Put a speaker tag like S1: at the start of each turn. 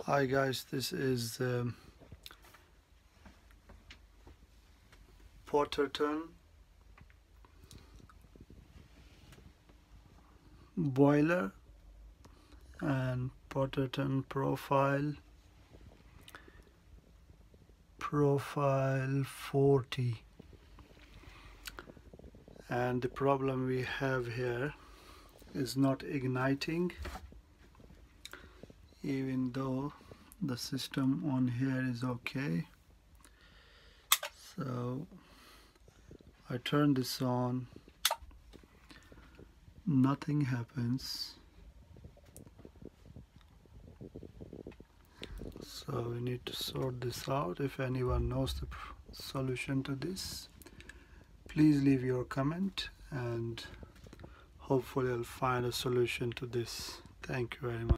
S1: Hi guys, this is Potterton boiler and Potterton profile 40, and the problem we have here is not igniting, even though the system on here is okay. So I turn this on, nothing happens. So we need to sort this out. If anyone knows the solution to this, please leave your comment and hopefully I'll find a solution to this. Thank you very much.